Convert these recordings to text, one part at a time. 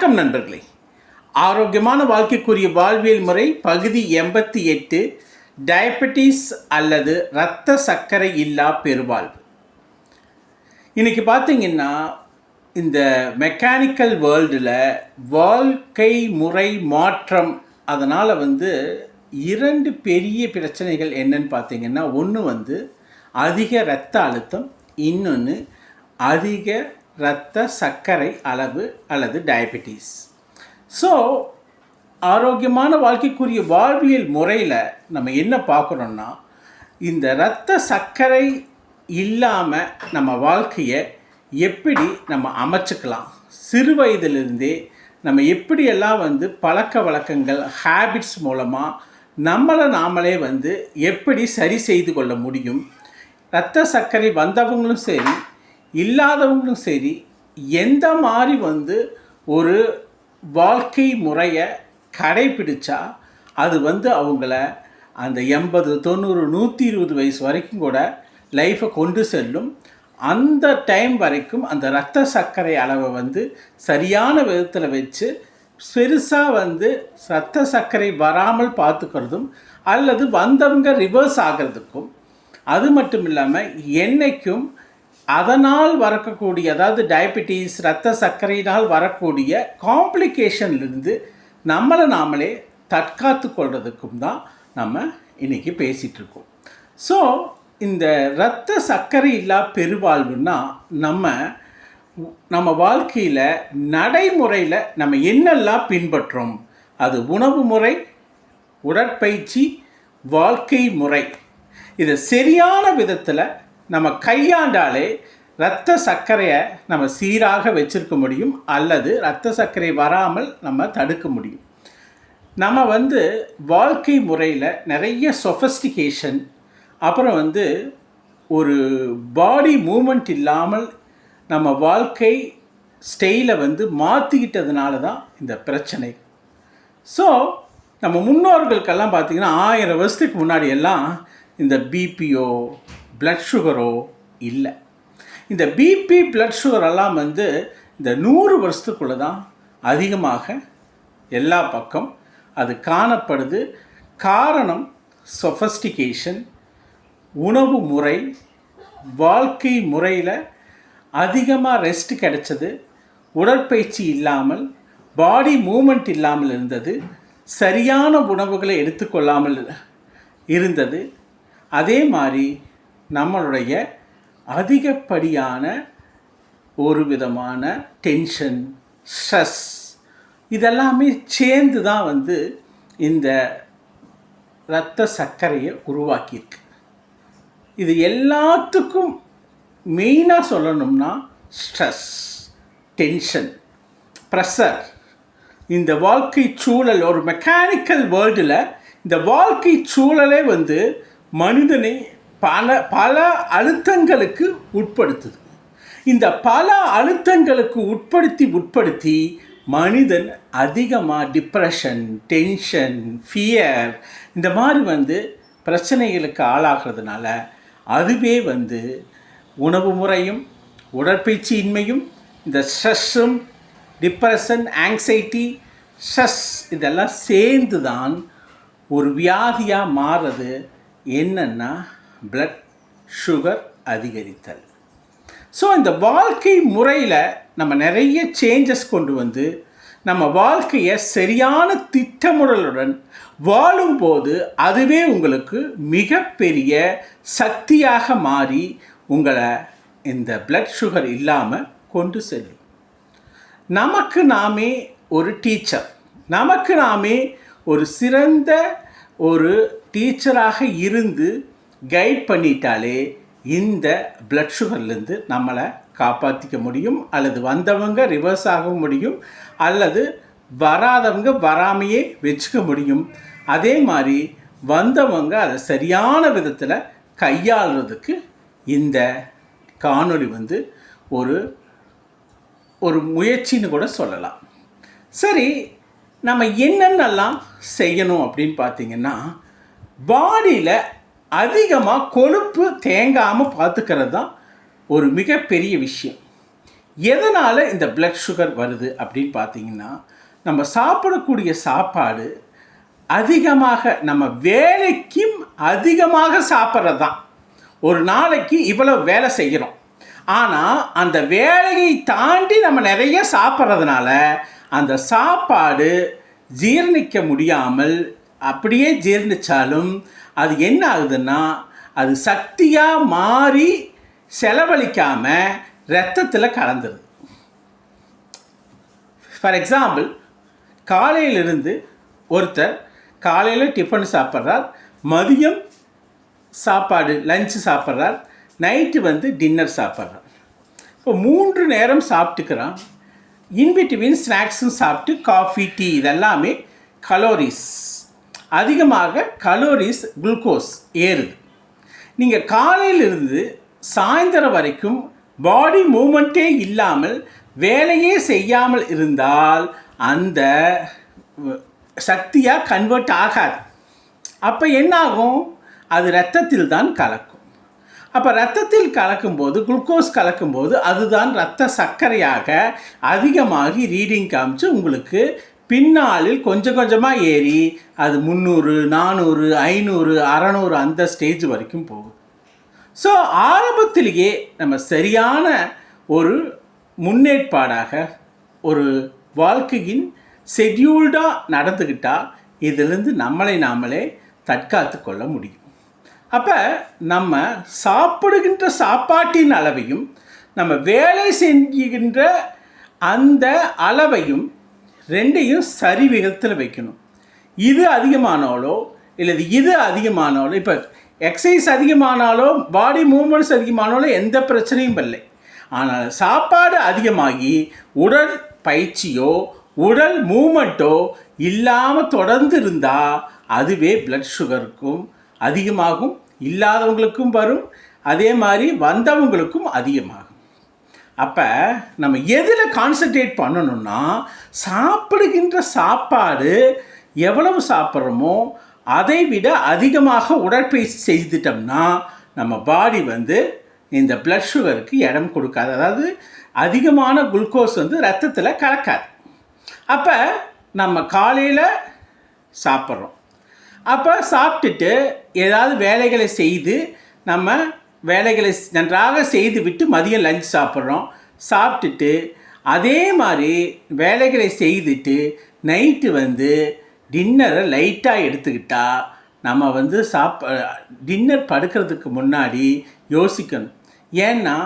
வணக்கம் நண்பர்களே. ஆரோக்கியமான வாழ்க்கைக்குரிய வாழ்வியல் முறை பகுதி 88, டயபெட்டிஸ் அல்லது இரத்த சர்க்கரை இல்லா பெருவாழ்வு. இன்றைக்கி பார்த்திங்கன்னா இந்த மெக்கானிக்கல் வேர்ல்டில் வாழ்க்கை முறை மாற்றம், அதனால் இரண்டு பெரிய பிரச்சனைகள் என்னன்னு பார்த்திங்கன்னா, ஒன்று அதிக இரத்த அழுத்தம், இன்னொன்று அதிக இரத்த சர்க்கரை அளவு அல்லது டயபெட்டிஸ். ஸோ ஆரோக்கியமான வாழ்க்கைக்குரிய வாழ்வியல் முறையில் நம்ம என்ன பார்க்குறோன்னா, இந்த இரத்த சர்க்கரை இல்லாமல் நம்ம வாழ்க்கையை எப்படி நம்ம அமைச்சுக்கலாம், சிறு வயதிலிருந்தே நம்ம எப்படியெல்லாம் பழக்க வழக்கங்கள் ஹேபிட்ஸ் மூலமாக நம்மளை நாமளே எப்படி சரி செய்து கொள்ள முடியும், இரத்த சர்க்கரை வந்தவங்களும் சரி இல்லாதவங்களும் சரி எந்த மாதிரி ஒரு வாழ்க்கை முறையை கடைப்பிடிச்சா அது அவங்கள அந்த 80, 90, 120 வயசு வரைக்கும் கூட லைஃப்பை கொண்டு செல்லும். அந்த டைம் வரைக்கும் அந்த இரத்த சர்க்கரை அளவை சரியான விதத்தில் வச்சு பெருசாக இரத்த சர்க்கரை வராமல் பார்த்துக்கிறதும் அல்லது வந்தவங்க ரிவர்ஸ் ஆகிறதுக்கும், அது மட்டும் இல்லாமல் என்றைக்கும் அதனால் வரக்கூடிய, அதாவது டயபெட்டிஸ் இரத்த சர்க்கரையினால் வரக்கூடிய காம்ப்ளிகேஷன்லேருந்து நம்மளை நாமளே தற்காத்து கொள்வதுக்கும் தான் நம்ம இன்றைக்கி பேசிகிட்ருக்கோம். ஸோ இந்த இரத்த சர்க்கரை இல்லா பெருவாழ்வுன்னா நம்ம வாழ்க்கையில் நடைமுறையில் நம்ம என்னெல்லாம் பின்பற்றோம், அது உணவு முறை, உடற்பயிற்சி, வாழ்க்கை முறை, இதை சரியான விதத்தில் நம்ம கையாண்டாலே இரத்த சர்க்கரையை நம்ம சீராக வச்சுருக்க முடியும், அல்லது இரத்த சர்க்கரை வராமல் நம்ம தடுக்க முடியும். நம்ம வாழ்க்கை முறையில் நிறைய சொஃபஸ்டிகேஷன், அப்புறம் ஒரு பாடி மூமெண்ட் இல்லாமல் நம்ம வாழ்க்கை ஸ்டைலை மாற்றிக்கிட்டதுனால தான் இந்த பிரச்சனை. ஸோ நம்ம முன்னோர்களுக்கெல்லாம் பார்த்திங்கன்னா 1000 வருஷத்துக்கு முன்னாடி எல்லாம் இந்த பிபியோ பிளட் சுகரோ இல்லை. இந்த பிபி பிளட் சுகரெல்லாம் இந்த 100 வருஷத்துக்குள்ளே தான் அதிகமாக எல்லா பக்கம் அது காணப்படுது. காரணம் சொஃபஸ்டிகேஷன், உணவு முறை, வாழ்க்கை முறையில் அதிகமாக ரெஸ்ட் கிடைச்சது, உடற்பயிற்சி இல்லாமல், பாடி மூமெண்ட் இல்லாமல் இருந்தது, சரியான உணவுகளை எடுத்துக்கொள்ளாமல் இருந்தது. அதே மாதிரி நம்மளுடைய அதிகப்படியான ஒரு விதமான டென்ஷன், ஸ்ட்ரெஸ், இதெல்லாமே சேர்ந்து தான் இந்த இரத்த சர்க்கரையை உருவாக்கியிருக்கு. இது எல்லாத்துக்கும் மெயினாக சொல்லணும்னா ஸ்ட்ரெஸ், டென்ஷன், ப்ரெஷர், இந்த வாழ்க்கை சூழல், ஒரு மெக்கானிக்கல் வேர்ல்டில் இந்த வாழ்க்கை சூழலே மனிதனை பல அழுத்தங்களுக்கு உட்படுத்துது. இந்த பல அழுத்தங்களுக்கு உட்படுத்தி மனிதன் அதிகமாக டிப்ரெஷன், டென்ஷன், ஃபியர், இந்த மாதிரி பிரச்சனைகளுக்கு ஆளாகிறதுனால அதுவே உணவு முறையும் உடற்பயிற்சியின்மையும், இந்த ஸ்ட்ரெஸ்ஸும், டிப்ரெஷன், ஆங்ஸைட்டி, ஸ்ட்ரெஸ், இதெல்லாம் சேர்ந்து தான் ஒரு வியாதியாக மாறுறது. என்னென்னா பிளட் சுகர் அதிகரித்தல். ஸோ இந்த வாழ்க்கை முறையில் நம்ம நிறைய சேஞ்சஸ் கொண்டு நம்ம வாழ்க்கையை சரியான திட்டமிடலுடன் வாழும்போது அதுவே உங்களுக்கு மிகப்பெரிய சக்தியாக மாறி உங்களை இந்த பிளட் சுகர் இல்லாமல் கொண்டு செல்லும். நமக்கு நாமே ஒரு டீச்சர், நமக்கு நாமே ஒரு சிறந்த ஒரு டீச்சராக இருந்து கைட் பண்ணிட்டாலே இந்த பிளட் சுகர்லேருந்து நம்மளை காப்பாற்றிக்க முடியும், அல்லது வந்தவங்க ரிவர்ஸ் ஆக முடியும், அல்லது வராதவங்க வராமையே வச்சுக்க முடியும். அதே மாதிரி வந்தவங்க அதை சரியான விதத்தில் கையாளுறதுக்கு இந்த காணொளி ஒரு முயற்சின்னு கூட சொல்லலாம். சரி, நம்ம என்னென்னலாம் செய்யணும் அப்படின்னு பார்த்திங்கன்னா, பாடியில் அதிகமாக கொழுப்பு தேங்காமல் பார்த்துக்கிறது தான் ஒரு மிகப்பெரிய விஷயம். எதனால் இந்த பிளட் சுகர் வருது அப்படின்னு பார்த்தீங்கன்னா, நம்ம சாப்பிடக்கூடிய சாப்பாடு அதிகமாக நம்ம வேலைக்கும் அதிகமாக சாப்பிட்றது தான். ஒரு நாளைக்கு இவ்வளோ வேலை செய்கிறோம், ஆனால் அந்த வேலையை தாண்டி நம்ம நிறைய சாப்பிட்றதுனால அந்த சாப்பாடு ஜீரணிக்க முடியாமல், அப்படியே ஜீரணித்தாலும் அது என்ன ஆகுதுன்னா, அது சக்தியாக மாறி செலவழிக்காமல் இரத்தத்தில் கலந்துருது. ஃபார் எக்ஸாம்பிள், காலையிலிருந்து ஒருத்தர் காலையில் டிஃபன் சாப்பிட்றார், மதியம் சாப்பாடு லஞ்சு சாப்பிட்றார், நைட்டு டின்னர் சாப்பிட்றார். இப்போ 3 நேரம் சாப்பிட்டுக்கிறான். இன்பிட்வீன் ஸ்நாக்ஸும் சாப்பிட்டு காஃபி, டீ இதெல்லாமே கலோரிஸ் அதிகமாக, கலோரிஸ் குளுக்கோஸ் ஏறுது. நீங்கள் காலையிலிருந்து சாயந்தரம் வரைக்கும் பாடி மூமெண்ட்டே இல்லாமல் வேலையே செய்யாமல் இருந்தால் அந்த சக்தியாக கன்வெர்ட் ஆகாது. அப்போ என்னாகும்? அது இரத்தத்தில் தான் கலக்கும். அப்போ இரத்தத்தில் கலக்கும்போது, குளுக்கோஸ் கலக்கும்போது அதுதான் இரத்த சர்க்கரையாக அதிகமாகி ரீடிங் காமிச்சு உங்களுக்கு பின்னாளில் கொஞ்சம் கொஞ்சமாக ஏறி அது 300, 400, 500, 600 அந்த ஸ்டேஜ் வரைக்கும் போகும். ஸோ ஆரம்பத்திலேயே நம்ம சரியான ஒரு முன்னேற்பாடாக ஒரு வாழ்க்கையின் ஷெட்யூல்டாக நடந்துக்கிட்டால் இதிலிருந்து நம்மளை நாமளே தற்காத்து கொள்ள முடியும். அப்போ நம்ம சாப்பிடுகின்ற சாப்பாட்டின் அளவையும் நம்ம வேலை செஞ்சுகின்ற அந்த அளவையும் ரெண்டையும் சரி விகிதத்தில் வைக்கணும். இது அதிகமானாலோ இல்லை இது ஆனாலோ, இப்போ எக்ஸசைஸ் அதிகமானாலோ பாடி மூமெண்ட்ஸ் அதிகமானாலோ எந்த பிரச்சனையும் இல்லை. ஆனால் சாப்பாடு அதிகமாகி உடல் பயிற்சியோ உடல் மூமெண்ட்டோ இல்லாமல் தொடர்ந்து இருந்தால் அதுவே பிளட் சுகருக்கும் அதிகமாகும், இல்லாதவங்களுக்கும் வரும், அதே மாதிரி வந்தவங்களுக்கும் அதிகமாகும். அப்போ நம்ம எதில் கான்சன்ட்ரேட் பண்ணணும்னா, சாப்பிடுகின்ற சாப்பாடு எவ்வளவு சாப்பிட்றோமோ அதை விட அதிகமாக உடற்பயிற்சி செய்துட்டோம்னா நம்ம பாடி இந்த பிளட் சுகருக்கு இடம் கொடுக்காது. அதாவது அதிகமான குளுக்கோஸ் ரத்தத்தில் கலக்காது. அப்போ நம்ம காலையில் சாப்பிட்றோம், அப்போ சாப்பிட்டுட்டு ஏதாவது வேலைகளை செய்து நம்ம வேலைகளை நன்றாக செய்து விட்டு மதியம் லஞ்ச் சாப்பிட்றோம். சாப்பிட்டுட்டு அதே மாதிரி வேலைகளை செய்துட்டு நைட்டு டின்னரை லைட்டாக எடுத்துக்கிட்டால் நம்ம டின்னர் படுக்கிறதுக்கு முன்னாடி யோசிக்கணும். ஏன்னா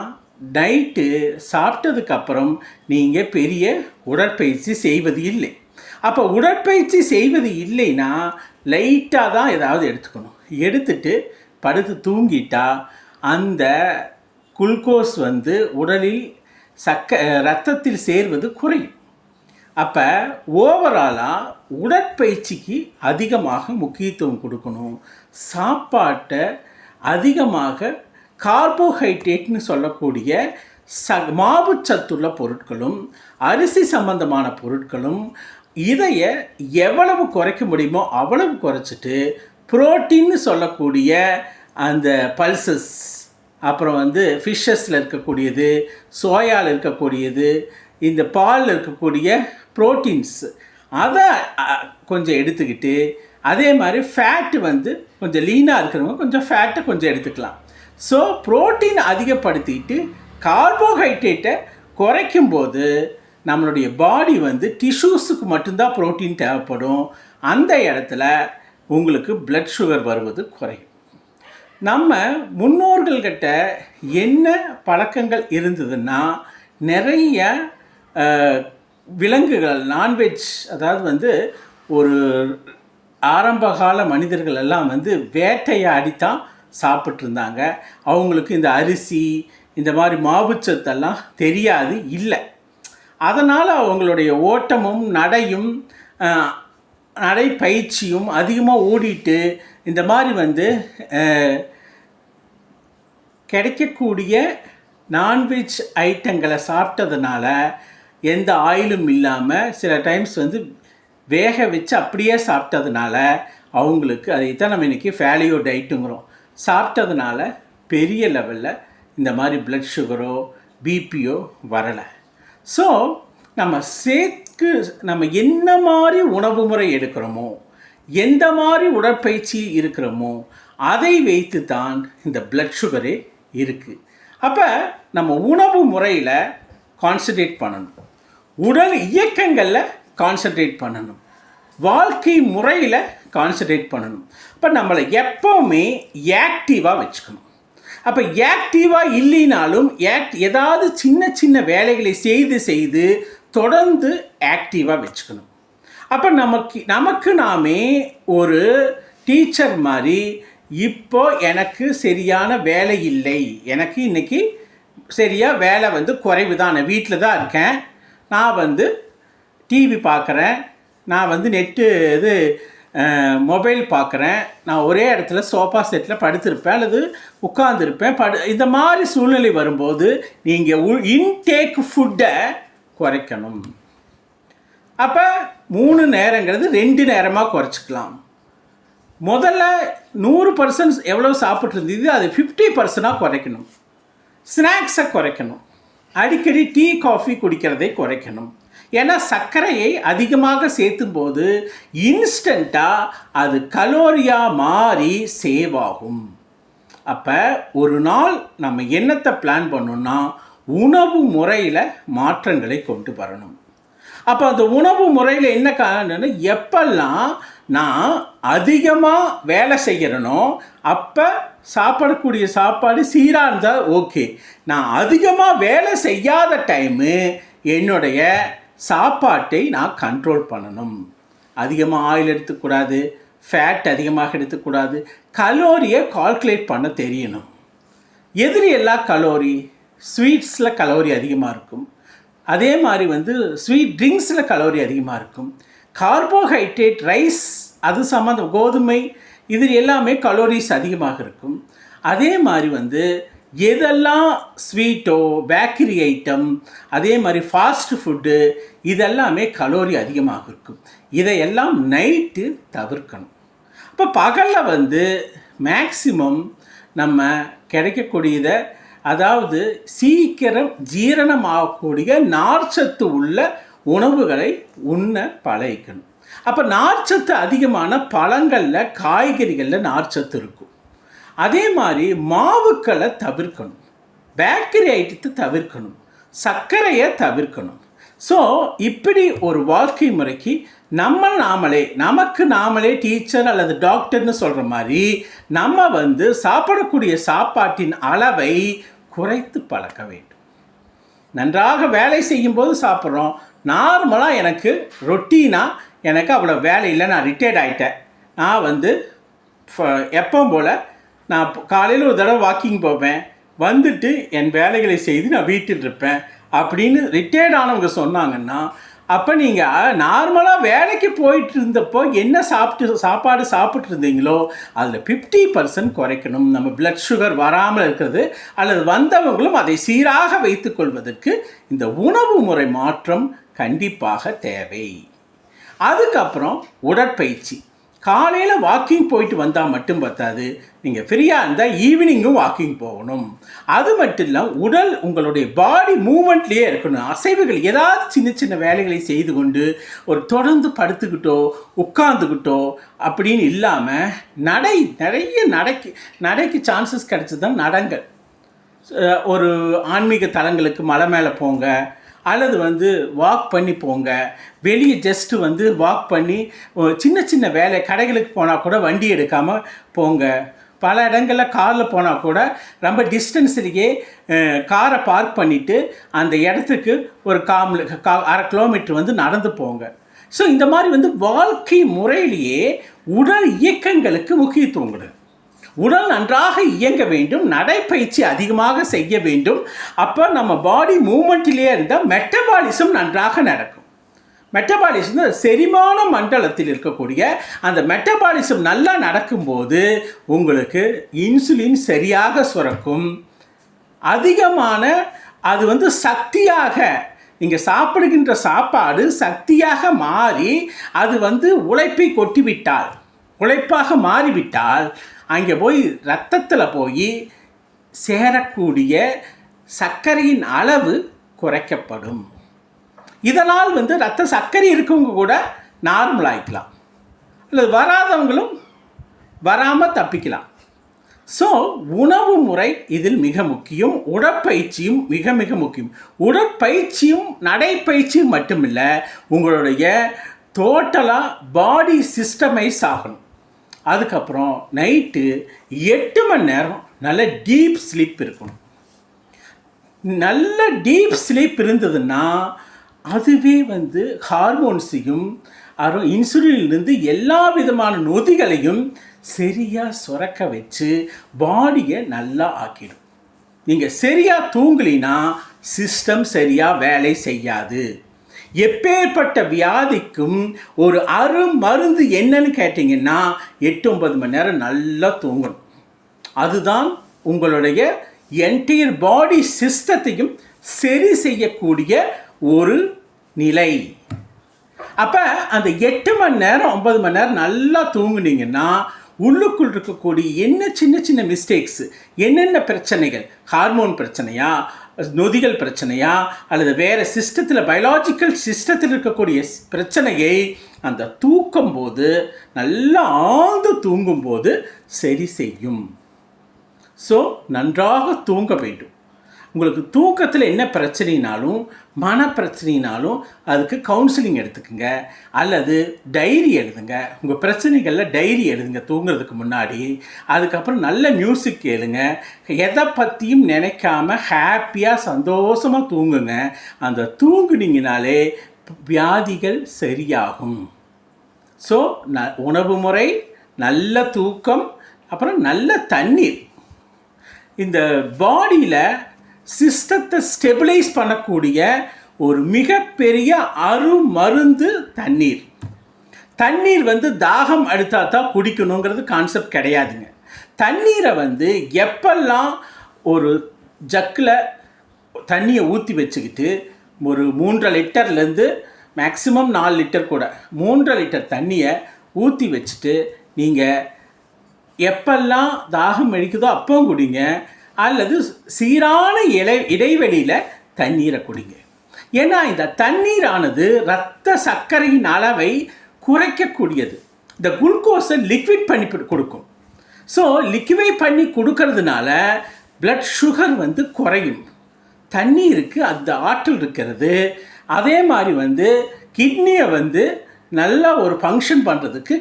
நைட்டு சாப்பிட்டதுக்கப்புறம் நீங்கள் பெரிய உடற்பயிற்சி செய்வது இல்லை. அப்போ உடற்பயிற்சி செய்வது இல்லைன்னா லைட்டாக தான் ஏதாவது எடுத்துக்கணும். எடுத்துட்டு படுத்து தூங்கிட்டா அந்த குளுக்கோஸ் உடலில் இரத்தத்தில் சேர்வது குறையும். அப்போ ஓவராலாக உடற்பயிற்சிக்கு அதிகமாக முக்கியத்துவம் கொடுக்கணும். சாப்பாட்டை அதிகமாக கார்போஹைட்ரேட்னு சொல்லக்கூடிய மாவுச்சத்துள்ள பொருட்களும் அரிசி சம்பந்தமான பொருட்களும் இதையை எவ்வளவு குறைக்க முடியுமோ அவ்வளவு குறைச்சிட்டு புரோட்டீன்னு சொல்லக்கூடிய அந்த பல்சஸ், அப்புறம் ஃபிஷ்ஷஸில் இருக்கக்கூடியது, சோயாவில் இருக்கக்கூடியது, இந்த பாலில் இருக்கக்கூடிய புரோட்டீன்ஸ் அதை கொஞ்சம் எடுத்துக்கிட்டு, அதே மாதிரி ஃபேட்டு கொஞ்சம் லீனாக இருக்கிறவங்க கொஞ்சம் ஃபேட்டை கொஞ்சம் எடுத்துக்கலாம். ஸோ புரோட்டீன் அதிகப்படுத்திட்டு கார்போஹைட்ரேட்டை குறைக்கும்போது நம்மளுடைய பாடி டிஷ்யூஸுக்கு மட்டும்தான் புரோட்டீன் தேவைப்படும். அந்த இடத்துல உங்களுக்கு பிளட் சுகர் வருவது குறையும். நம்ம முன்னோர்கள்கிட்ட என்ன பழக்கங்கள் இருந்ததுன்னா, நிறைய விலங்குகள் நான்வெஜ், அதாவது ஒரு ஆரம்பகால மனிதர்கள் எல்லாம் வேட்டையாடித்தான் சாப்பிட்ருந்தாங்க. அவங்களுக்கு இந்த அரிசி இந்த மாதிரி மாவுச்சத்தெல்லாம் தெரியாது இல்லை. அதனால் அவங்களுடைய ஓட்டமும் நடையும் நடைப்பயிற்சியும் அதிகமாக ஓடிட்டு இந்த மாதிரி கிடைக்கக்கூடிய நான்வெஜ் ஐட்டங்களை சாப்பிட்டதுனால எந்த ஆயிலும் இல்லாமல் சில டைம்ஸ் வேக வச்சு அப்படியே சாப்பிட்டதுனால அவங்களுக்கு அதைத்தான் நம்ம இன்றைக்கி ஃபேலியோ டயட்டுங்கிறோம். சாப்பிட்டதுனால பெரிய லெவலில் இந்த மாதிரி பிளட் சுகரோ பிபியோ வரலை. ஸோ நம்ம என்ன மாதிரி உணவு முறை எடுக்கிறோமோ, எந்த மாதிரி உடற்பயிற்சி இருக்கிறோமோ, அதை வைத்து தான் இந்த பிளட் சுகரே இருக்குது. அப்போ நம்ம உணவு முறையில் கான்சன்ட்ரேட் பண்ணணும், உடல் இயக்கங்களில் கான்சன்ட்ரேட் பண்ணணும், வாழ்க்கை முறையில் கான்சன்ட்ரேட் பண்ணணும். இப்போ நம்மளை எப்போவுமே ஆக்டிவாக வச்சுக்கணும். அப்போ ஆக்டிவாக இல்லைனாலும் ஏதாவது சின்ன சின்ன வேலைகளை செய்து தொடர்ந்து ஆக்டிவாக வச்சுக்கணும். அப்போ நமக்கு நாமே ஒரு டீச்சர் மாதிரி, இப்போ எனக்கு சரியான வேலை இல்லை, எனக்கு இன்றைக்கி சரியாக வேலை குறைவு தான், நான் வீட்டில் தான் இருக்கேன், நான் டிவி பார்க்குறேன், நான் நெட்டு மொபைல் பார்க்குறேன், நான் ஒரே இடத்துல சோஃபா செட்டில் படுத்திருப்பேன் அல்லது உட்காந்துருப்பேன். இந்த மாதிரி சூழ்நிலை வரும்போது நீங்கள் இன்டேக் ஃபுட்டை குறைக்கணும். அப்போ 3 நேரங்கிறது 2 நேரமாக குறைச்சிக்கலாம். முதல்ல 100% எவ்வளோ சாப்பிட்ருந்தது அது 50%ஆக குறைக்கணும். ஸ்நாக்ஸை குறைக்கணும். அடிக்கடி டீ காஃபி குடிக்கிறதை குறைக்கணும். ஏன்னா சர்க்கரையை அதிகமாக சேர்த்தும் போது இன்ஸ்டண்ட்டாக அது கலோரியாக மாறி சேவ் ஆகும். அப்போ ஒரு நாள் நம்ம என்னத்தை பிளான் பண்ணோம்னா உணவு முறையில் மாற்றங்களை கொண்டு வரணும். அப்போ அந்த உணவு முறையில் என்ன காரணம்னா, எப்பெல்லாம் நான் அதிகமாக வேலை செய்கிறனோ அப்போ சாப்பிடக்கூடிய சாப்பாடு சீராக இருந்தால் ஓகே. நான் அதிகமாக வேலை செய்யாத டைமு என்னுடைய சாப்பாட்டை நான் கண்ட்ரோல் பண்ணணும். அதிகமாக ஆயில் எடுத்துக்கூடாது, ஃபேட் அதிகமாக எடுத்துக்கூடாது, கலோரியை கால்குலேட் பண்ண தெரியணும். எதிரி எல்லா கலோரி, ஸ்வீட்ஸில் கலோரி அதிகமாக இருக்கும், அதே மாதிரி ஸ்வீட் ட்ரிங்க்ஸில் கலோரி அதிகமாக இருக்கும், கார்போஹைட்ரேட் ரைஸ் அது சம்மந்தம் கோதுமை இது எல்லாமே கலோரிஸ் அதிகமாக இருக்கும். அதே மாதிரி எதெல்லாம் ஸ்வீட்டோ பேக்கரி ஐட்டம் அதே மாதிரி ஃபாஸ்ட் ஃபுட்டு இதெல்லாமே கலோரி அதிகமாக இருக்கும். இதையெல்லாம் நைட்டு தவிர்க்கணும். இப்போ பகலில் மேக்சிமம் நம்ம கிடைக்கக்கூடியதை, அதாவது சீக்கிரம் ஜீரணமாகக்கூடிய நார்ச்சத்து உள்ள உணவுகளை உண்ண பழகிக்கணும். அப்போ நார்ச்சத்து அதிகமான பழங்களில் காய்கறிகளில் நார்ச்சத்து இருக்கும். அதே மாதிரி மாவுக்களை தவிர்க்கணும், பேக்கரி ஐட்டத்தை தவிர்க்கணும், சர்க்கரையை தவிர்க்கணும். ஸோ இப்படி ஒரு வாழ்க்கை முறைக்கு நமக்கு நாமளே டீச்சர் அல்லது டாக்டர்னு சொல்கிற மாதிரி நம்ம சாப்பிடக்கூடிய சாப்பாட்டின் அளவை குறைத்து பழக்க வேண்டும். நன்றாக வேலை செய்யும்போது சாப்பிட்றோம். நார்மலாக எனக்கு ரொட்டீனாக எனக்கு அவ்வளோ வேலை இல்லை, நான் ரிட்டையர்ட் ஆகிட்டேன், நான் எப்பவும் போல் நான் காலையில் ஒரு தடவை வாக்கிங் போவேன், வந்துட்டு என் வேலைகளை செய்து நான் வீட்டில் இருப்பேன் அப்படின்னு ரிட்டையர்ட் ஆனவங்க சொன்னாங்கன்னா, அப்போ நீங்கள் நார்மலாக வேலைக்கு போயிட்டு இருந்தப்போ என்ன சாப்பாடு சாப்பிட்டு இருந்தீங்களோ அதில் 50% குறைக்கணும். நம்ம பிளட் சுகர் வராமல் இருக்கிறது அல்லது வந்தவங்களும் அதை சீராக வைத்துக்கொள்வதற்கு இந்த உணவு முறை மாற்றம் கண்டிப்பாக தேவை. அதுக்கப்புறம் உடற்பயிற்சி. காலையில் வாக்கிங் போயிட்டு வந்தால் மட்டும் பத்தாது, நீங்கள் ஃப்ரீயாக இருந்தால் ஈவினிங்கும் வாக்கிங் போகணும். அது மட்டும் இல்லாமல் உங்களுடைய பாடி மூமெண்ட்லேயே இருக்கணும். அசைவுகள் ஏதாவது சின்ன சின்ன வேலைகளை செய்து கொண்டு ஒரு தொடர்ந்து படுத்துக்கிட்டோ உட்காந்துக்கிட்டோ அப்படின்னு இல்லாமல் நிறைய நடைக்கு சான்சஸ் கிடச்சி தான் நடங்கள். ஒரு ஆன்மீக தலங்களுக்கு மலை மேலே போங்க, அல்லது வாக் பண்ணி போங்க. வெளியே ஜஸ்ட்டு வாக் பண்ணி சின்ன சின்ன வேலை, கடைகளுக்கு போனால் கூட வண்டி எடுக்காமல் போங்க. பல இடங்களில் காரில் போனால் கூட ரொம்ப டிஸ்டன்ஸ்லேயே காரை பார்க் பண்ணிவிட்டு அந்த இடத்துக்கு ஒரு 1/2 கிலோமீட்டர் நடந்து போங்க. ஸோ இந்த மாதிரி வாழ்க்கை முறையிலேயே உடல் இயக்கங்களுக்கு முக்கியத்துவம் கொடுங்க. உடல் நன்றாக இயங்க வேண்டும், நடைப்பயிற்சி அதிகமாக செய்ய வேண்டும். அப்போ நம்ம பாடி மூமெண்ட்டிலே இருந்தால் மெட்டபாலிசம் நன்றாக நடக்கும். மெட்டபாலிசம் செரிமான மண்டலத்தில் இருக்கக்கூடிய அந்த மெட்டபாலிசம் நல்லா நடக்கும்போது உங்களுக்கு இன்சுலின் சரியாக சுரக்கும். அதிகமான அது சக்தியாக நீங்கள் சாப்பிடுகின்ற சாப்பாடு சக்தியாக மாறி அது உழைப்பை கொட்டிவிட்டால், உழைப்பாக மாறிவிட்டால் அங்கே போய் இரத்தத்தில் போய் சேரக்கூடிய சர்க்கரையின் அளவு குறைக்கப்படும். இதனால் வந்து ரத்த சர்க்கரை இருக்கவங்க கூட நார்மல் ஆகிக்கலாம், அல்லது வராதவங்களும் வராமல் தப்பிக்கலாம். ஸோ உணவு முறை இதில் மிக முக்கியம், உடற்பயிற்சியும் மிக மிக முக்கியம். உடற்பயிற்சியும் நடைப்பயிற்சியும் மட்டுமில்லை, உங்களுடைய டோட்டலாக பாடி சிஸ்டமைஸ் ஆகணும். அதுக்கப்புறம் நைட்டு 8 மணி நேரம் நல்ல டீப் ஸ்லீப் இருக்கணும். நல்ல டீப் ஸ்லீப் இருந்ததுன்னா அதுவே வந்து ஹார்மோன்ஸையும் இன்சுலின்லேருந்து எல்லா விதமான நொதிகளையும் சரியாக சுரக்க வச்சு பாடியை நல்லா ஆக்கிடும். நீங்கள் சரியாக தூங்கலினா சிஸ்டம் சரியாக வேலை செய்யாது. எப்பேற்பட்ட வியாதிக்கும் ஒரு மருந்து என்னன்னு கேட்டிங்கன்னா 8-9 மணி நேரம் நல்லா தூங்கணும். அதுதான் உங்களுடைய என்டையர் பாடி சிஸ்டத்தையும் சரி செய்யக்கூடிய ஒரு நிலை. அப்போ அந்த 8 மணி நேரம் 9 மணி நேரம் நல்லா தூங்குனீங்கன்னா உள்ளுக்குள் இருக்கக்கூடிய என்ன சின்ன சின்ன மிஸ்டேக்ஸு, என்னென்ன பிரச்சனைகள், ஹார்மோன் பிரச்சனையா, நொதிகள் பிரச்சனையா, அல்லது வேறு சிஸ்டத்தில் பயாலஜிக்கல் சிஸ்டத்தில் இருக்கக்கூடிய பிரச்சனையை அந்த தூக்கும் போது நல்லா ஆழ்ந்து தூங்கும்போது சரி செய்யும். ஸோ நன்றாக தூங்க வேண்டும். உங்களுக்கு தூக்கத்தில் என்ன பிரச்சனைனாலும் மன பிரச்சனைனாலும் அதுக்கு கவுன்சிலிங் எடுத்துக்குங்க, அல்லது டைரி எழுதுங்க. உங்கள் பிரச்சனைகளில் டைரி எழுதுங்க தூங்குறதுக்கு முன்னாடி. அதுக்கப்புறம் நல்ல மியூசிக் கேளுங்க. எதை பற்றியும் நினைக்காம ஹாப்பியாக சந்தோஷமாக தூங்குங்க. அந்த தூங்குனீங்கனாலே வியாதிகள் சரியாகும். ஸோ உணவு முறை, நல்ல தூக்கம், அப்புறம் நல்ல தண்ணீர். இந்த பாடியில் சிஸ்டத்தை ஸ்டெபிளைஸ் பண்ணக்கூடிய ஒரு மிகப்பெரிய மருந்து தண்ணீர். தண்ணீர் வந்து தாகம் எடுத்தால் தான் குடிக்கணுங்கிறது கான்செப்ட் கிடையாதுங்க. தண்ணீரை வந்து எப்பெல்லாம் ஒரு ஜக்கில் தண்ணியை ஊற்றி வச்சுக்கிட்டு ஒரு 3.5 லிட்டர்லேருந்து மேக்ஸிமம் 4 லிட்டர் கூட 3.5 லிட்டர் தண்ணியை ஊற்றி வச்சுட்டு நீங்கள் எப்பெல்லாம் தாகம் அடிக்குதோ அப்போ குடிங்க, அல்லது சீரான இடைவெளியில் தண்ணீரை குடிங்க. ஏன்னா இந்த தண்ணீரானது இரத்த சர்க்கரையின் அளவை குறைக்கக்கூடியது. இந்த குளுக்கோஸை லிக்விட் பண்ணி கொடுக்கும். ஸோ லிக்விட் பண்ணி கொடுக்கறதுனால பிளட் சுகர் வந்து குறையும். தண்ணீருக்கு அந்த ஆற்றல் இருக்கிறது. அதே மாதிரி வந்து கிட்னியை வந்து நல்ல ஒரு ஃபங்க்ஷன் பண்ணுறதுக்கு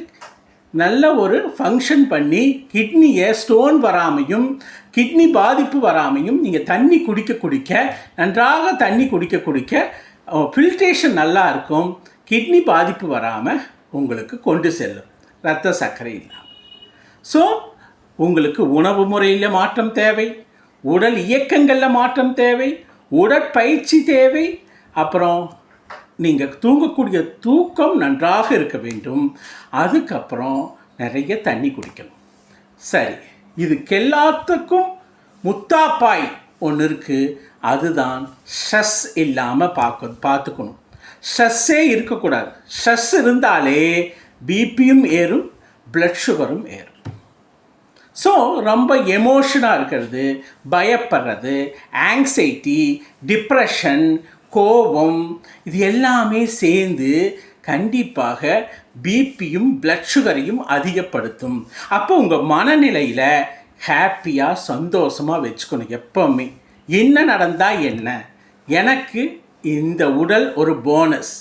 நல்ல ஒரு ஃபங்க்ஷன் பண்ணி கிட்னியை ஸ்டோன் வராமையும் கிட்னி பாதிப்பு வராமையும் நீங்கள் தண்ணி குடிக்க நன்றாக தண்ணி குடிக்க ஃபில்ட்ரேஷன் நல்லா இருக்கும். கிட்னி பாதிப்பு வராமல் உங்களுக்கு கொண்டு செல்லும், இரத்த சர்க்கரை இல்லாமல். ஸோ உங்களுக்கு உணவு முறையில் மாற்றம் தேவை, உடல் இயக்கங்களில் மாற்றம் தேவை, உடற்பயிற்சி தேவை, அப்புறம் நீங்கள் தூங்கக்கூடிய தூக்கம் நன்றாக இருக்க வேண்டும். அதுக்கப்புறம் நிறைய தண்ணி குடிக்கணும். சரி, இதுக்கெல்லாத்துக்கும் முத்தாப்பாய் ஒன்று இருக்குது. அதுதான் ஸ்ட்ரெஸ் இல்லாமல் பார்த்துக்கணும். ஸ்ட்ரெஸ்ஸே இருக்கக்கூடாது. ஸ்ட்ரெஸ் இருந்தாலே பிபியும் ஏறும், பிளட் சுகரும் ஏறும். ஸோ ரொம்ப எமோஷனாக இருக்கிறது, பயப்படுறது, ஆங்ஸைட்டி, டிப்ரெஷன், கோபம், இது எல்லாமே சேர்ந்து கண்டிப்பாக பிபியும் பிளட் சுகரையும் அதிகப்படுத்தும். அப்போ உங்கள் மனநிலையில் ஹாப்பியாக சந்தோஷமாக வச்சுக்கணும். எப்போவுமே என்ன நடந்தால் என்ன, எனக்கு இந்த உடல் ஒரு போனஸ்,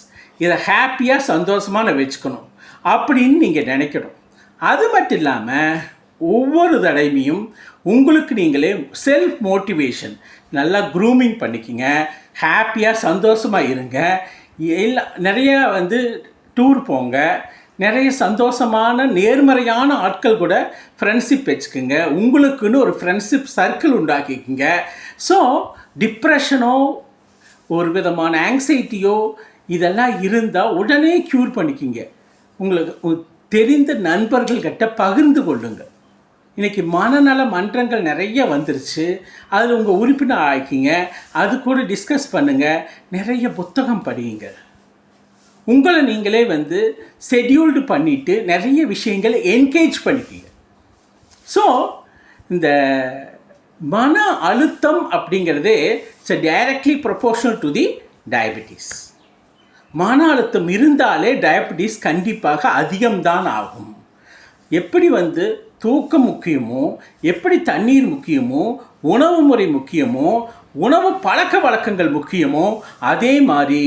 இதை ஹாப்பியாக சந்தோஷமாக நான் வச்சுக்கணும் அப்படின்னு நீங்கள் நினைக்கணும். அது மட்டும் இல்லாமல் ஒவ்வொரு தடவையும் உங்களுக்கு நீங்களே செல்ஃப் மோட்டிவேஷன் நல்லா க்ரூமிங் பண்ணிக்கிங்க. ஹாப்பியாக சந்தோஷமாக இருங்க. நிறைய வந்து டூர் போங்க. நிறைய சந்தோஷமான நேர்மறையான ஆட்கள் கூட ஃப்ரெண்ட்ஷிப் வச்சுக்கோங்க. உங்களுக்குன்னு ஒரு ஃப்ரெண்ட்ஷிப் சர்க்கிள் உண்டாக்கிக்கோங்க. ஸோ டிப்ரெஷனோ ஒரு விதமான ஆங்ஸைட்டியோ இதெல்லாம் இருந்தால் உடனே க்யூர் பண்ணிக்கிங்க. உங்களுக்கு தெரிந்த நண்பர்கள்கிட்ட பகிர்ந்து கொள்ளுங்கள். இன்றைக்கி மனநல மன்றங்கள் நிறைய வந்துருச்சு. அதில் உங்கள் உறுப்பினர் ஆக்கிங்க, அது கூட டிஸ்கஸ் பண்ணுங்கள், நிறைய புத்தகம் படியுங்க. உங்களை நீங்களே வந்து ஷெட்யூல்டு பண்ணிவிட்டு நிறைய விஷயங்களை என்கேஜ் பண்ணிக்கிங்க. ஸோ இந்த மன அழுத்தம் அப்படிங்கிறதே it's directly proportional to the diabetes. மன அழுத்தம் இருந்தாலே டயபெட்டிஸ் கண்டிப்பாக அதிகம்தான் ஆகும். எப்படி தூக்கம் முக்கியமோ, எப்படி தண்ணீர் முக்கியமோ, உணவு முறை முக்கியமோ, உணவு பழக்க வழக்கங்கள் முக்கியமோ, அதே மாதிரி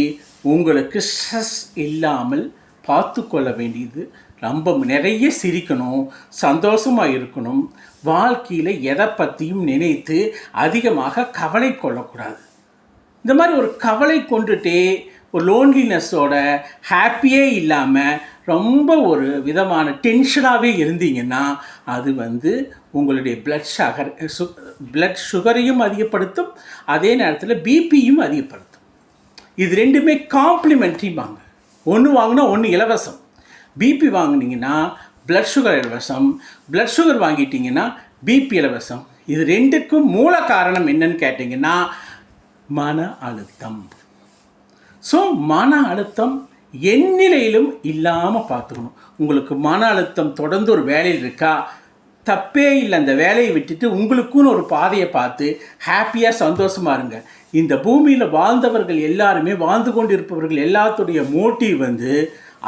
உங்களுக்கு ஸ்ட்ரெஸ் இல்லாமல் பார்த்து கொள்ள வேண்டியது ரொம்ப நிறைய சிரிக்கணும், சந்தோஷமாக இருக்கணும். வாழ்க்கையில் எதை பற்றியும் நினைத்து அதிகமாக கவலை கொள்ளக்கூடாது. இந்த மாதிரி ஒரு கவலை கொண்டுட்டே ஒரு லோன்லினஸோட ஹாப்பியே இல்லாமல் ரொம்ப ஒரு விதமான டென்ஷனாகவே இருந்தீங்கன்னா அது உங்களுடைய பிளட் சுகரையும் அதிகப்படுத்தும், அதே நேரத்தில் பிபியும் அதிகப்படுத்தும். இது ரெண்டுமே காம்ப்ளிமெண்ட்ரி வாங்க. ஒன்று வாங்கினா ஒன்று இலவசம். பிபி வாங்கினீங்கன்னா பிளட் சுகர் இலவசம், பிளட் சுகர் வாங்கிட்டீங்கன்னா பிபி இலவசம். இது ரெண்டுக்கும் மூல காரணம் என்னன்னு கேட்டிங்கன்னா மன அழுத்தம். ஸோ மன அழுத்தம் எந்நிலையிலும் இல்லாமல் பார்த்துக்கணும். உங்களுக்கு மன அழுத்தம் தொடர்ந்து ஒரு வேலையில் இருக்கா, தப்பே இல்லை. அந்த வேலையை விட்டுட்டு உங்களுக்குன்னு ஒரு பாதையை பார்த்து ஹாப்பியாக சந்தோஷமாக இருங்க. இந்த பூமியில் வாழ்ந்தவர்கள் எல்லாருமே, வாழ்ந்து கொண்டு இருப்பவர்கள் எல்லாத்துடைய மோட்டிவ்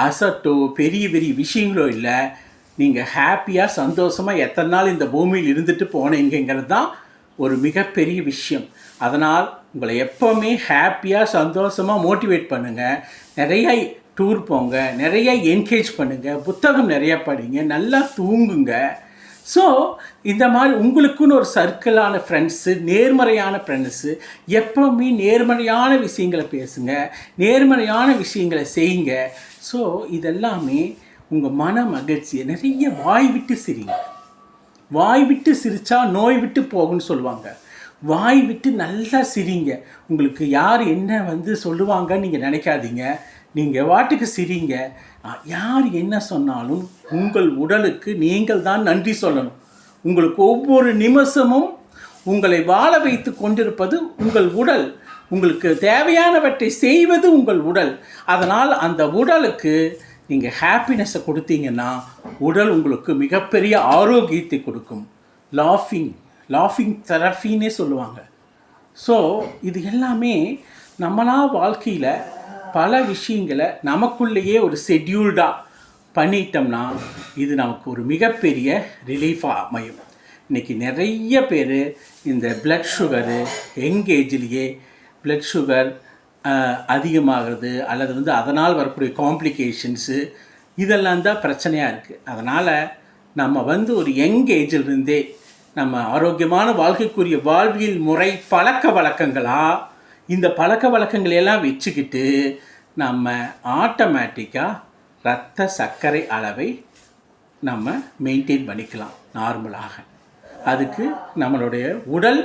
அசட்டோ பெரிய பெரிய விஷயங்களோ இல்லை. நீங்கள் ஹாப்பியாக சந்தோஷமாக எத்தனை நாள் இந்த பூமியில் இருந்துட்டு போனீங்கிறது தான் ஒரு மிகப்பெரிய விஷயம். அதனால் உங்களை எப்போவுமே ஹாப்பியாக சந்தோஷமாக மோட்டிவேட் பண்ணுங்கள். நிறையா டூர் போங்க, நிறையா என்கரேஜ் பண்ணுங்கள், புத்தகம் நிறையா படிங்க, நல்லா தூங்குங்க. ஸோ இந்த மாதிரி உங்களுக்குன்னு ஒரு சர்க்கிளான ஃப்ரெண்ட்ஸு, நேர்மறையான ஃப்ரெண்ட்ஸு, எப்போவுமே நேர்மறையான விஷயங்களை பேசுங்க, நேர்மறையான விஷயங்களை செய்யுங்க. ஸோ இதெல்லாமே உங்கள் மன மகிழ்ச்சியை நிறைய வாய் விட்டு சிரிங்க. வாய் விட்டு சிரித்தா நோய் விட்டு போகும்னு சொல்லுவாங்க. வாய் விட்டு நல்லா சிரிங்க. உங்களுக்கு யார் என்ன சொல்லுவாங்கன்னு நீங்கள் நினைக்காதீங்க. நீங்கள் வாட்டுக்கு சிரிங்க. யார் என்ன சொன்னாலும் உங்கள் உடலுக்கு நீங்கள் தான் நன்றி சொல்லணும். உங்களுக்கு ஒவ்வொரு நிமிஷமும் உங்களை வாழ வைத்து கொண்டிருப்பது உங்கள் உடல். உங்களுக்கு தேவையானவற்றை செய்வது உங்கள் உடல். அதனால் அந்த உடலுக்கு நீங்கள் ஹாப்பினஸை கொடுத்தீங்கன்னா உடல் உங்களுக்கு மிகப்பெரிய ஆரோக்கியத்தை கொடுக்கும். லாஃபிங் தெரப்பின்னே சொல்லுவாங்க. ஸோ இது எல்லாமே நம்மளா வாழ்க்கையில் பல விஷயங்களை நமக்குள்ளேயே ஒரு ஷெட்யூல்டாக பண்ணிட்டோம்னா இது நமக்கு ஒரு மிகப்பெரிய ரிலீஃபாக அமையும். இன்றைக்கி நிறைய பேர் இந்த பிளட் சுகரு யங் ஏஜ்லேயே பிளட் சுகர் அதிகமாகிறது அல்லது அதனால் வரக்கூடிய காம்ப்ளிகேஷன்ஸு இதெல்லாம் தான் பிரச்சனையாக இருக்குது. அதனால் நம்ம ஒரு யங் ஏஜிலிருந்தே நம்ம ஆரோக்கியமான வாழ்க்கைக்குரிய வாழ்வியல் முறை பழக்க வழக்கங்களாக இந்த பழக்க வழக்கங்களையெல்லாம் வச்சுக்கிட்டு நம்ம ஆட்டோமேட்டிக்காக இரத்த சர்க்கரை அளவை நம்ம மெயின்டைன் பண்ணிக்கலாம் நார்மலாக. அதுக்கு நம்மளுடைய உடல்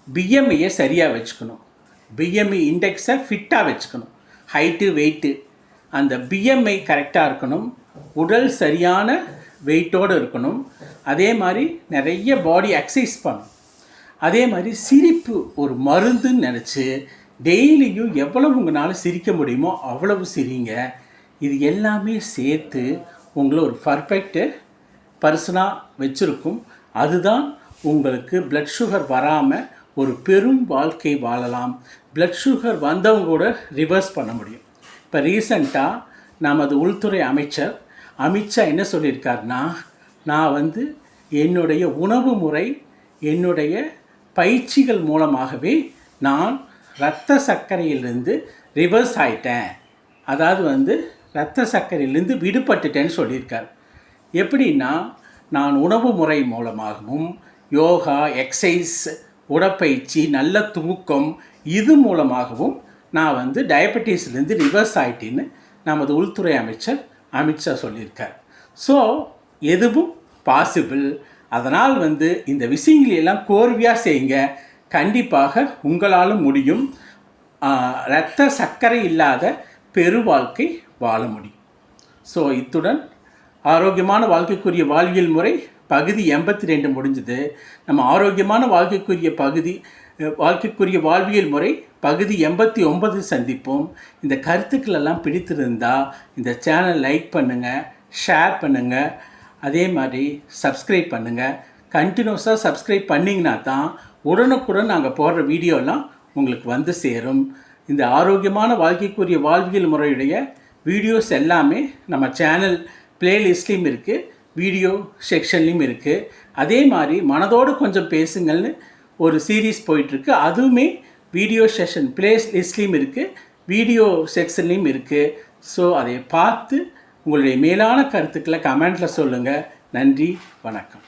பிஎம்ஐயை சரியாக வச்சுக்கணும். பிஎம்ஐ இண்டெக்ஸை ஃபிட்டாக வச்சுக்கணும். ஹைட்டு வெயிட்டு அந்த பிஎம்ஐ கரெக்டாக இருக்கணும். உடல் சரியான வெயிட்டோடு இருக்கணும். அதே மாதிரி நிறைய பாடி எக்ஸசைஸ் பண்ணணும். அதே மாதிரி சிரிப்பு ஒரு மருந்துன்னு நினச்சி டெய்லியும் எவ்வளவு உங்களால் சிரிக்க முடியுமோ அவ்வளவு சிரிங்க. இது எல்லாமே சேர்த்து உங்களை ஒரு பர்ஃபெக்ட் பர்சனாக வச்சுருக்கும். அதுதான் உங்களுக்கு பிளட் சுகர் வராமல் ஒரு பெரும் வாழ்க்கை வாழலாம். பிளட் சுகர் வந்தவங்க கூட ரிவர்ஸ் பண்ண முடியும். இப்போ ரீசண்டாக நமது உள்துறை அமைச்சர் அமித்ஷா என்ன சொல்லியிருக்காருன்னா, நான் என்னுடைய உணவு முறை, என்னுடைய பயிற்சிகள் மூலமாகவே நான் இரத்த சர்க்கரையிலிருந்து ரிவர்ஸ் ஆகிட்டேன், அதாவது இரத்த சர்க்கரையிலேருந்து விடுபட்டுட்டேன்னு சொல்லியிருக்கார். எப்படின்னா, நான் உணவு முறை மூலமாகவும் யோகா, எக்ஸசைஸ், உடற்பயிற்சி, நல்ல தூக்கம் இது மூலமாகவும் நான் டயபெட்டிஸ்லேருந்து ரிவர்ஸ் ஆகிட்டேன்னு நமது உள்துறை அமைச்சர் அமித்ஷா சொல்லியிருக்கார். ஸோ எதுவும் பாசிபிள். அதனால் இந்த விஷயங்களெல்லாம் கோர்வையாக செய்யுங்க. கண்டிப்பாக உங்களாலும் முடியும். இரத்த சர்க்கரை இல்லாத பெரு வாழ்க்கை வாழ முடியும். ஸோ இத்துடன் ஆரோக்கியமான வாழ்க்கைக்குரிய வாழ்வியல் முறை பகுதி 82 முடிஞ்சது. நம்ம ஆரோக்கியமான வாழ்க்கைக்குரிய வாழ்வியல் முறை பகுதி 89 சந்திப்போம். இந்த கருத்துக்கள் எல்லாம் பிடித்திருந்தால் இந்த சேனல் லைக் பண்ணுங்கள், ஷேர் பண்ணுங்கள், அதே மாதிரி சப்ஸ்கிரைப் பண்ணுங்கள். கண்டினியூஸாக சப்ஸ்கிரைப் பண்ணிங்கன்னா தான் உடனுக்குடன் நாங்கள் போடுற வீடியோலாம் உங்களுக்கு சேரும். இந்த ஆரோக்கியமான வாழ்க்கைக்குரிய வாழ்வியல் முறையுடைய வீடியோஸ் எல்லாமே நம்ம சேனல் பிளேலிஸ்ட்லேயும் இருக்குது, வீடியோ செக்ஷன்லேயும் இருக்குது. அதே மாதிரி மனதோடு கொஞ்சம் பேசுங்கள்னு ஒரு சீரீஸ் போயிட்டுருக்கு, அதுவுமே வீடியோ செஷன் பிளேலிஸ்ட்லேயும் இருக்குது, வீடியோ செக்ஷன்லேயும் இருக்குது. ஸோ அதை பார்த்து உங்களுடைய மேலான கருத்துக்களை கமெண்ட்டில் சொல்லுங்கள். நன்றி, வணக்கம்.